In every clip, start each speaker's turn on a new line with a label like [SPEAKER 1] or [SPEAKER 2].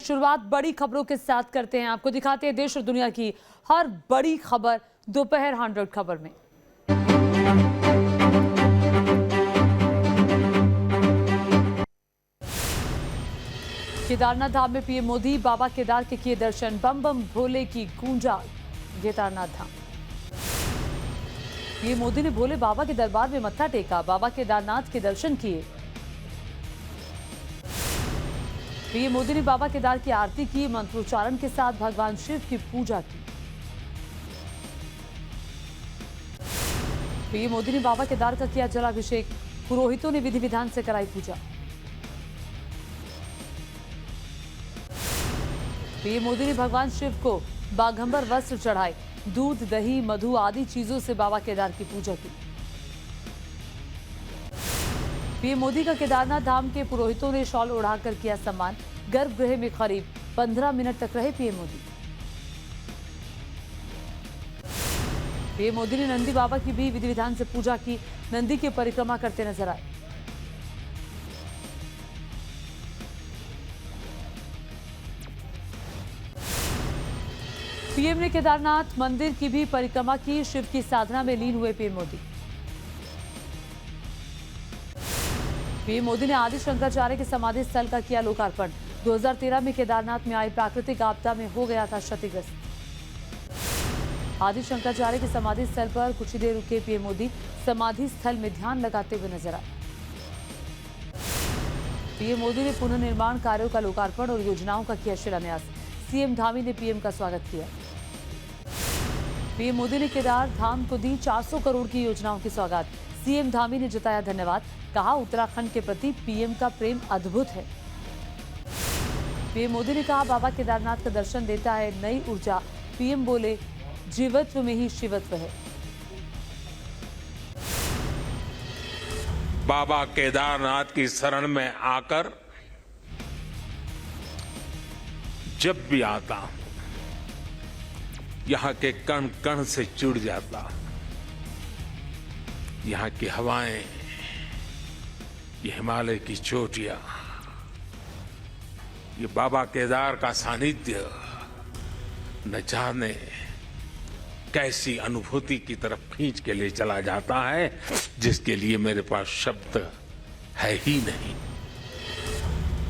[SPEAKER 1] शुरुआत बड़ी खबरों के साथ करते हैं। आपको दिखाते हैं देश और दुनिया की हर बड़ी खबर दोपहर 100 खबर में। केदारनाथ धाम में पीएम मोदी, बाबा केदार के किए दर्शन, बम बम भोले की गूंजा केदारनाथ धाम। पीएम मोदी ने भोले बाबा के दरबार में मत्था टेका, बाबा केदारनाथ के दर्शन किए। पीएम मोदी ने बाबा केदार की आरती की, मंत्रोच्चारण के साथ भगवान शिव की पूजा की। पीएम मोदी ने बाबा केदार का किया जलाभिषेक, पुरोहितों ने विधि विधान से कराई पूजा। पीएम मोदी ने भगवान शिव को बाघंबर वस्त्र चढ़ाए, दूध दही मधु आदि चीजों से बाबा केदार की पूजा की। पीएम मोदी का केदारनाथ धाम के पुरोहितों ने शॉल उड़ाकर किया सम्मान, गर्भगृह में करीब 15 मिनट तक रहे पीएम मोदी। पीएम मोदी ने नंदी बाबा की भी विधि विधान से पूजा की, नंदी की परिक्रमा करते नजर आए। पीएम ने केदारनाथ मंदिर की भी परिक्रमा की, शिव की साधना में लीन हुए पीएम मोदी। पीएम मोदी ने आदि शंकराचार्य के समाधि स्थल का किया लोकार्पण, 2013 में केदारनाथ में आई प्राकृतिक आपदा में हो गया था क्षतिग्रस्त। आदि शंकराचार्य के समाधि स्थल पर कुछ ही देर रुके पीएम मोदी, समाधि स्थल में ध्यान लगाते हुए नजर आए। पीएम मोदी ने पुनर्निर्माण कार्यों का लोकार्पण और योजनाओं का किया शिलान्यास, सीएम धामी ने पीएम का स्वागत किया। पीएम मोदी ने केदार धाम को दी 400 करोड़ की योजनाओं की सौगात, सीएम धामी ने जताया धन्यवाद, कहा उत्तराखंड के प्रति पीएम का प्रेम अद्भुत है। पीएम मोदी ने कहा बाबा केदारनाथ का दर्शन देता है नई ऊर्जा, पीएम बोले जीवत्व में ही शिवत्व है।
[SPEAKER 2] बाबा केदारनाथ की शरण में आकर जब भी आता हूं, यहां के कण कण से जुड़ जाता हूं। यहां की हवाएं, ये हिमालय की चोटियां, ये बाबा केदार का सानिध्य न जाने कैसी अनुभूति की तरफ खींच के ले चला जाता है, जिसके लिए मेरे पास शब्द है ही नहीं।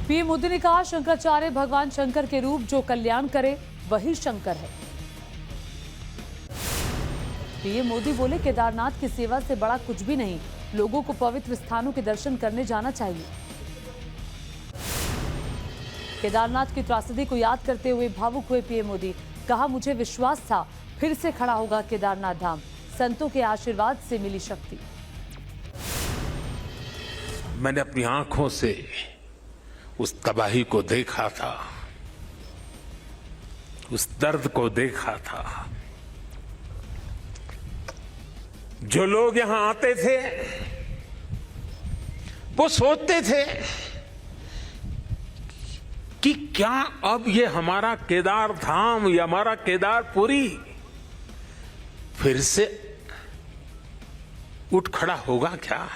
[SPEAKER 1] पीएम मोदी ने कहा शंकराचार्य भगवान शंकर के रूप, जो कल्याण करे वही शंकर है। पीएम मोदी बोले केदारनाथ की सेवा से बड़ा कुछ भी नहीं, लोगों को पवित्र स्थानों के दर्शन करने जाना चाहिए। केदारनाथ की त्रासदी को याद करते हुए भावुक हुए पीएम मोदी, कहा मुझे विश्वास था फिर से खड़ा होगा केदारनाथ धाम, संतों के आशीर्वाद से मिली शक्ति।
[SPEAKER 2] मैंने अपनी आंखों से उस तबाही को देखा था, उस दर्द को देखा था। जो लोग यहां आते थे वो सोचते थे कि क्या अब ये हमारा केदार धाम या हमारा केदारपुरी फिर से उठ खड़ा होगा क्या?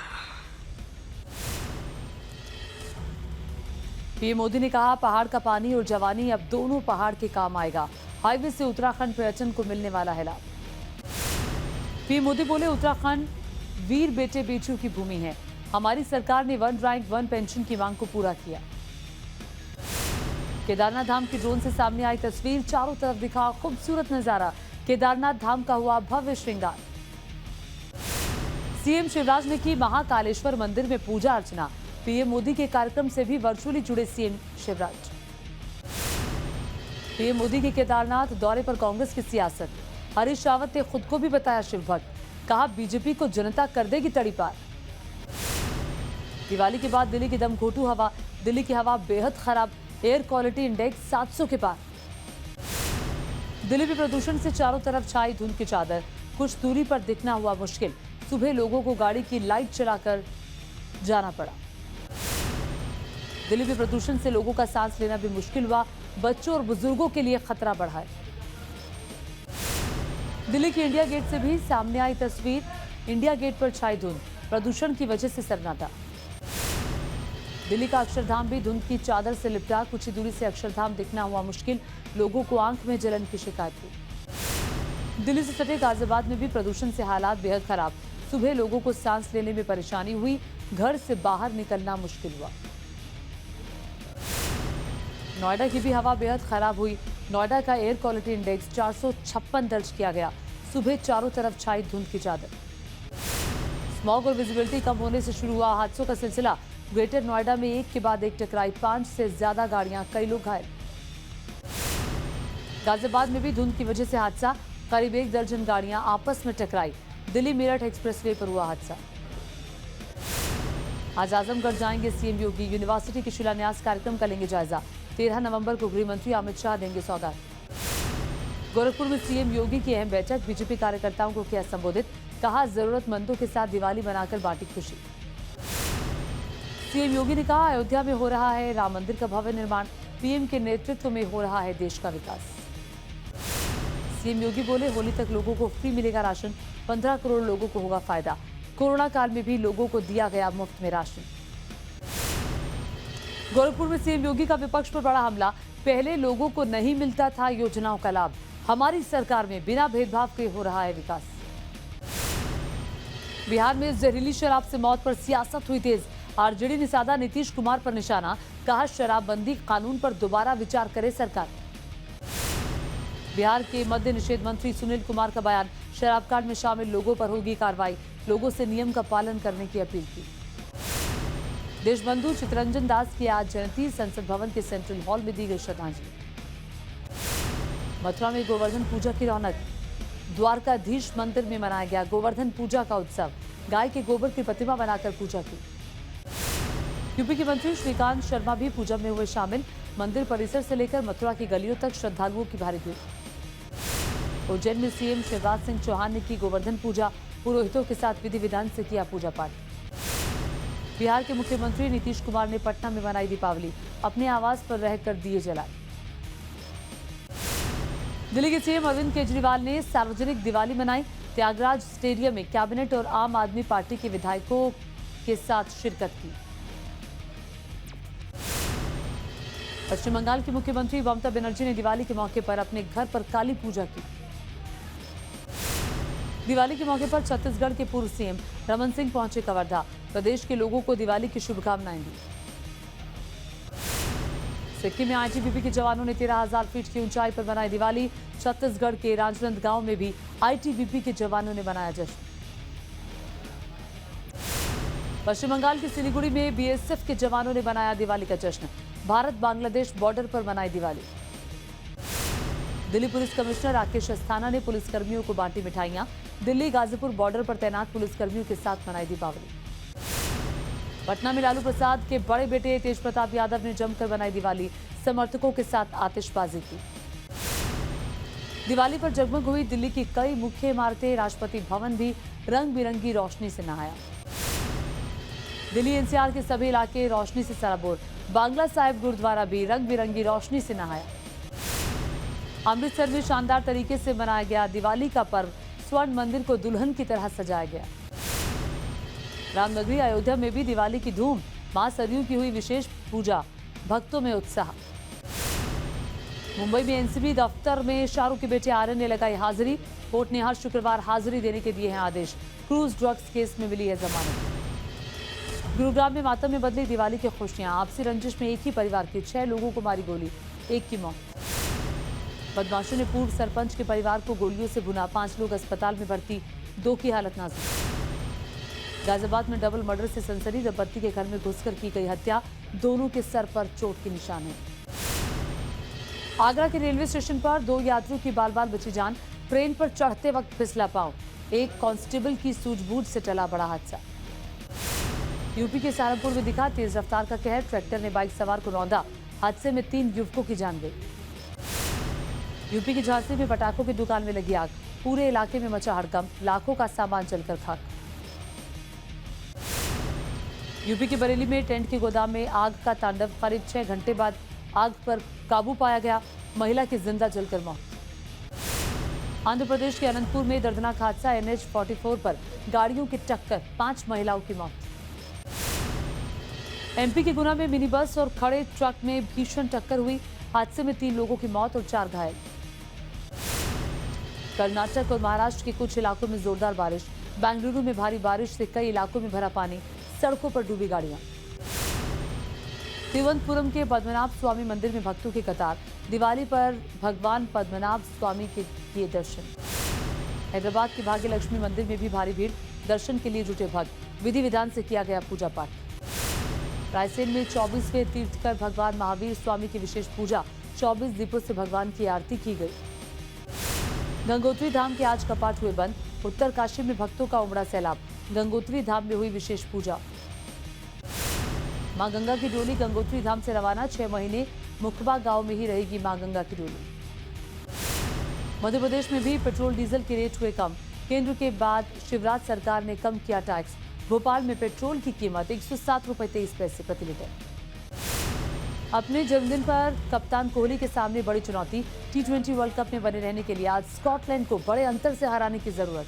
[SPEAKER 1] पीएम मोदी ने कहा पहाड़ का पानी और जवानी अब दोनों पहाड़ के काम आएगा, हाईवे से उत्तराखंड पर्यटन को मिलने वाला है लाभ। पीएम मोदी बोले उत्तराखंड वीर बेटे बेटियों की भूमि है, हमारी सरकार ने 1 रैंक 1 पेंशन की मांग को पूरा किया। केदारनाथ धाम की ड्रोन से सामने आई तस्वीर, चारों तरफ दिखा खूबसूरत नजारा, केदारनाथ धाम का हुआ भव्य श्रृंगार। सीएम शिवराज ने की महाकालेश्वर मंदिर में पूजा अर्चना, पीएम मोदी के कार्यक्रम से भी वर्चुअली जुड़े सीएम शिवराज। पीएम मोदी के केदारनाथ दौरे पर कांग्रेस की सियासत, हरीश रावत ने खुद को भी बताया शिवभक्त, कहा बीजेपी को जनता कर देगी तड़ीपार। दिवाली के बाद दिल्ली की दमघोटू हवा, दिल्ली की हवा बेहद खराब, एयर क्वालिटी इंडेक्स 700 के पार। दिल्ली में प्रदूषण से चारों तरफ छाई धुंध की चादर, कुछ दूरी पर दिखना हुआ मुश्किल, सुबह लोगों को गाड़ी की लाइट चलाकर जाना पड़ा। दिल्ली में प्रदूषण से लोगों का सांस लेना भी मुश्किल हुआ, बच्चों और बुजुर्गों के लिए खतरा बढ़ा है। दिल्ली के इंडिया गेट से भी सामने आई तस्वीर, इंडिया गेट पर छाई धुंध, प्रदूषण की वजह से सन्नाटा। दिल्ली का अक्षरधाम भी धुंध की चादर से लिपटा। कुछ ही दूरी से अक्षरधाम दिखना हुआ मुश्किल। लोगों को आंख में जलन की शिकायत हुई। दिल्ली से सटे गाजियाबाद में भी प्रदूषण से हालात बेहद खराब। सुबह लोगों को सांस लेने में परेशानी हुई। घर से बाहर निकलना मुश्किल हुआ। नोएडा की भी हवा बेहद खराब हुई। नोएडा का एयर क्वालिटी इंडेक्स 456 दर्ज किया गया। सुबह चारों तरफ छाई धुंध की चादर। स्मॉग और विजिबिलिटी कम होने से शुरू हुआ हादसों का सिलसिला। ग्रेटर नोएडा में एक के बाद एक टकराई 5 से ज्यादा गाड़ियां, कई लोग घायल। गाजियाबाद में भी धुंध की वजह से हादसा। करीब 1 दर्जन गाड़ियां आपस में टकराई। दिल्ली मेरठ एक्सप्रेसवे पर हुआ हादसा। आज आजमगढ़ जाएंगे सीएम योगी। यूनिवर्सिटी के शिलान्यास कार्यक्रम का लेंगे जायजा। 13 नवंबर को गृह मंत्री अमित शाह देंगे सौगात। गोरखपुर में सीएम योगी की अहम बैठक। बीजेपी कार्यकर्ताओं को किया संबोधित। कहा, जरूरतमंदों के साथ दिवाली बनाकर बांटी खुशी। सीएम योगी ने कहा, अयोध्या में हो रहा है राम मंदिर का भव्य निर्माण। पीएम के नेतृत्व में हो रहा है देश का विकास। सीएम योगी बोले, होली तक लोगों को फ्री मिलेगा राशन। 15 करोड़ लोगों को होगा फायदा। कोरोना काल में भी लोगों को दिया गया मुफ्त में राशन। गोरखपुर में सीएम योगी का विपक्ष पर बड़ा हमला। पहले लोगों को नहीं मिलता था योजनाओं का लाभ। हमारी सरकार में बिना भेदभाव के हो रहा है विकास। बिहार में जहरीली शराब से मौत पर सियासत हुई तेज। आरजेडी ने साधा नीतीश कुमार पर निशाना। कहा, शराबबंदी कानून पर दोबारा विचार करे सरकार। बिहार के मद्य निषेध मंत्री सुनील कुमार का बयान। शराब कांड में शामिल लोगों पर होगी कार्रवाई। लोगों से नियम का पालन करने की अपील की। देशबंधु चितरंजन दास की आज जयंती। संसद भवन के सेंट्रल हॉल में दी गई श्रद्धांजलि। मथुरा में गोवर्धन पूजा की रौनक। द्वारकाधीश मंदिर में मनाया गया गोवर्धन पूजा का उत्सव। गाय के गोबर की प्रतिमा बनाकर पूजा की। यूपी के मंत्री श्रीकांत शर्मा भी पूजा में हुए शामिल। मंदिर परिसर से लेकर मथुरा की गलियों तक श्रद्धालुओं की भारी भीड़। उज्जैन में सीएम शिवराज सिंह चौहान ने की गोवर्धन पूजा। पुरोहितों के साथ विधि विधान से किया पूजा पाठ। बिहार के मुख्यमंत्री नीतीश कुमार ने पटना में मनाई दीपावली। अपने आवास पर रहकर दिए जलाए। दिल्ली के सीएम अरविंद केजरीवाल ने सार्वजनिक दिवाली मनाई। त्यागराज स्टेडियम में कैबिनेट और आम आदमी पार्टी के विधायकों के साथ शिरकत की। पश्चिम बंगाल की मुख्यमंत्री ममता बनर्जी ने दिवाली के मौके पर अपने घर पर काली पूजा की। दिवाली के मौके पर छत्तीसगढ़ के पूर्व सीएम रमन सिंह पहुंचे कवर्धा। प्रदेश के लोगों को दिवाली की शुभकामनाएं दी। सिक्किम में आईटीबीपी के जवानों ने 13,000 फीट की ऊंचाई पर मनाई दिवाली। छत्तीसगढ़ के राजनांदगांव में भी आईटीबीपी के जवानों ने मनाया जश्न। पश्चिम बंगाल के सिलीगुड़ी में बीएसएफ के जवानों ने मनाया दिवाली का जश्न। भारत बांग्लादेश बॉर्डर पर मनाई दिवाली। दिल्ली पुलिस कमिश्नर राकेश अस्थाना ने पुलिसकर्मियों को बांटी मिठाइयां। दिल्ली गाजीपुर बॉर्डर पर तैनात पुलिसकर्मियों के साथ मनाई दीपावली। पटना में लालू प्रसाद के बड़े बेटे तेज प्रताप यादव ने जमकर बनाई दिवाली। समर्थकों के साथ आतिशबाजी की। दिवाली पर जगमग हुई दिल्ली की कई मुख्य इमारतें। राष्ट्रपति भवन भी रंग बिरंगी रोशनी से नहाया। दिल्ली एनसीआर के सभी इलाके रोशनी से सराबोर। बांग्ला साहिब गुरुद्वारा भी रंग बिरंगी रोशनी से नहाया। अमृतसर में शानदार तरीके से मनाया गया दिवाली का पर्व। स्वर्ण मंदिर को दुल्हन की तरह सजाया गया। रामनगरी अयोध्या में भी दिवाली की धूम। मां सरयू की हुई विशेष पूजा। भक्तों में उत्साह। मुंबई में एनसीबी दफ्तर में शाहरुख के बेटे आर्यन ने लगाई हाजिरी। कोर्ट ने हर शुक्रवार हाजिरी देने के दिए हैं आदेश। क्रूज ड्रग्स केस में मिली है जमानत। गुरुग्राम में मातम में बदली दिवाली की खुशियां। आपसी रंजिश में एक ही परिवार के 6 लोगों को मारी गोली, 1 की मौत। बदमाशों ने पूर्व सरपंच के परिवार को गोलियों से भुना। 5 लोग अस्पताल में भर्ती, 2 की हालत नाजुक। गाजियाबाद में डबल मर्डर से सनसनी। दंपत्ति के घर में घुसकर की गई हत्या। दोनों के सर पर चोट के निशान हैं। आगरा के रेलवे स्टेशन पर 2 यात्रियों की बाल बाल बची जान। ट्रेन पर चढ़ते वक्त फिसला पांव। एक कांस्टेबल की सूझबूझ से टला बड़ा हादसा। यूपी के सहारनपुर में दिखा तेज रफ्तार का कहर। ट्रैक्टर ने बाइक सवार को रौंदा। हादसे में 3 युवकों की जान गई। यूपी की झांसी में पटाखों की दुकान में लगी आग। पूरे इलाके में मचा हड़कंप। लाखों का सामान जलकर खाक। यूपी के बरेली में टेंट के गोदाम में आग का तांडव। करीब 6 घंटे बाद आग पर काबू पाया गया। महिला की जिंदा जलकर मौत। आंध्र प्रदेश के अनंतपुर में दर्दनाक हादसा। NH 44 पर गाड़ियों की टक्कर, 5 महिलाओं की मौत। एमपी के गुना में मिनी बस और खड़े ट्रक में भीषण टक्कर हुई। हादसे में 3 लोगों की मौत और 4 घायल। कर्नाटक और महाराष्ट्र के कुछ इलाकों में जोरदार बारिश। बेंगलुरु में भारी बारिश से कई इलाकों में भरा पानी, सड़कों पर डूबी गाड़ियां। तिरुवनंतपुरम के पद्मनाभ स्वामी मंदिर में भक्तों की कतार। दिवाली पर भगवान पद्मनाभ स्वामी के किए दर्शन। हैदराबाद के भाग्य लक्ष्मी मंदिर में भी भारी भीड़, दर्शन के लिए जुटे भक्त। विधि विधान से किया गया पूजा पाठ। रायसेन में 24वें तीर्थकर भगवान महावीर स्वामी की विशेष पूजा। 24 दीपों से भगवान की आरती की गई। गंगोत्री धाम के आज कपाट हुए बंद। उत्तरकाशी में भक्तों का उमड़ा सैलाब। गंगोत्री धाम में हुई विशेष पूजा। मां गंगा की डोली गंगोत्री धाम से रवाना। 6 महीने मुखबा गांव में ही रहेगी मां गंगा की डोली। मध्य प्रदेश में भी पेट्रोल डीजल के रेट हुए कम। केंद्र के बाद शिवराज सरकार ने कम किया टैक्स। भोपाल में पेट्रोल की कीमत 107 रुपए 23 पैसे प्रति लीटर। अपने जन्मदिन पर कप्तान कोहली के सामने बड़ी चुनौती। T20 वर्ल्ड कप में बने रहने के लिए आज स्कॉटलैंड को बड़े अंतर से हराने की जरूरत।